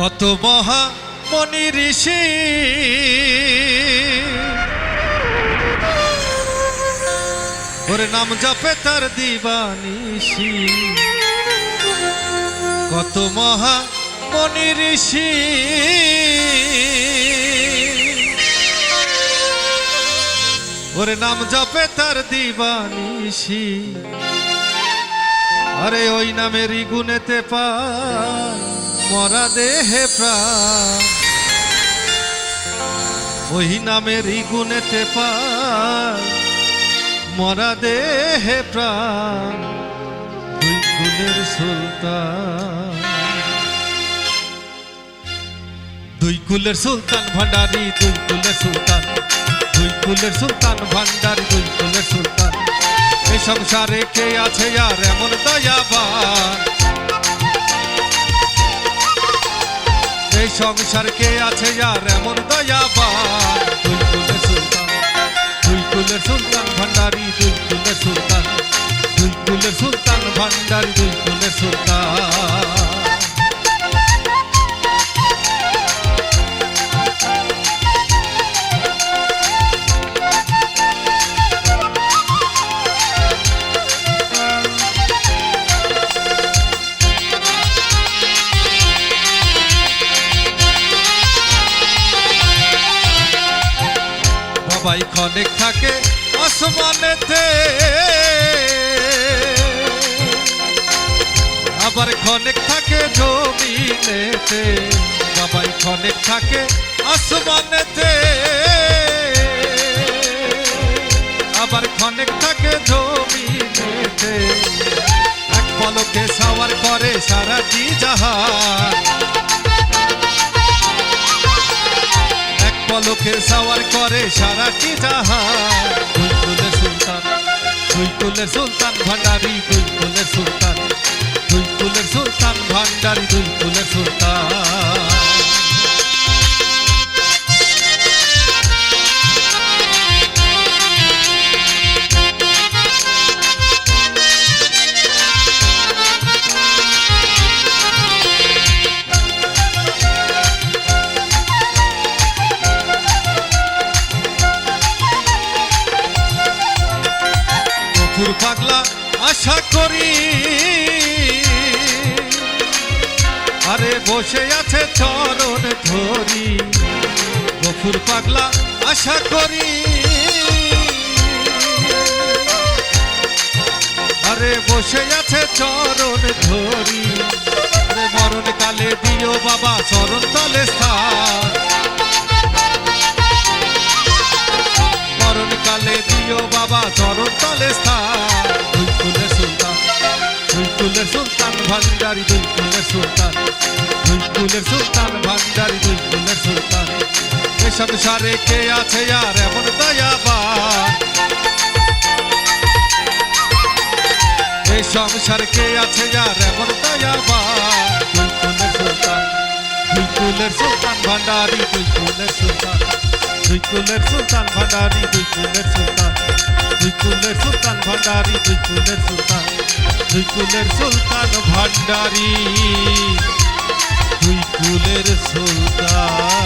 কত মহা মনি ঋষি ওর নাম জপে তার দিবানিশি। কত মহা মনি ঋষি ওর নাম জপে তার দিবানিশি। আরে ওই নামেরই গুণেতে পায় মরা দেহে প্রাণ, ওই নামেরই গুণেতে পায় মরা দেহে প্রাণ। দুই কুলের সুলতান, দুই কুলের সুলতান ভান্ডারি, দুই কুলের সুলতান, দুই কুলের সুলতান ভান্ডারি, দুই কুলের সুলতান। এই সংসারে কে আছে আর এমন দয়াবান, এই সংসার কে আছে আর এমন দয়াবান। দুই কুলের সুলতান, দুই কুলের সুলতান ভান্ডারি, দুই কুলের সুলতান, দুই কুলের সুলতান ভান্ডারি, দুই কুলের সুলতান। বাবাই ক্ষণেক থাকে আসমানেতে, আবার ক্ষণেক থাকে জমিনেতে। বাবাই ক্ষণেক থাকে আসমানেতে, আবার ক্ষণেক থাকে জমিনেতে। এক পলকে সাওয়ার করে সারাটি জাহান, পলকে সাওয়ার করে সারাটি জাহান। দুই কুলের সুলতান, দুই কুলের সুলতান ভান্ডারি, দুই কুলের সুলতান, দুই কুলের সুলতান ভান্ডারি, দুই কুলের সুলতান। পাগলা আশা করি, আরে বসে আছে চরণ ধরি। গফুর পাগলা আশা করি, আরে বসে আছে চরণ ধরি। আরে মরণ কালে দিও বাবা চরণ তলে স্থান, মরণ কালে দিও বাবা চরণ তলে স্থান। দুই কুলের সুলতান, দুই কুলের সুলতান ভান্ডারি, দুই কুলের সুলতান, দুই কুলের সুলতান ভান্ডারি, দুই কুলের সুলতান। এ সংসারে কে আছে আর এমন দয়াবান, এই সংসার কে আছে আর এমন দয়াবান। দুই কুলের সুলতান, দুই কুলের সুলতান ভান্ডারি, দুই কুলের সুলতান, দুই কুলের সুলতান ভান্ডারি, দুই কুলের সুলতান, দুই কুলের সুলতান ভান্ডারি, দুই কুলের সুলতান, দুই কুলের সুলতান ভান্ডারি, দুই কুলের সুলতান।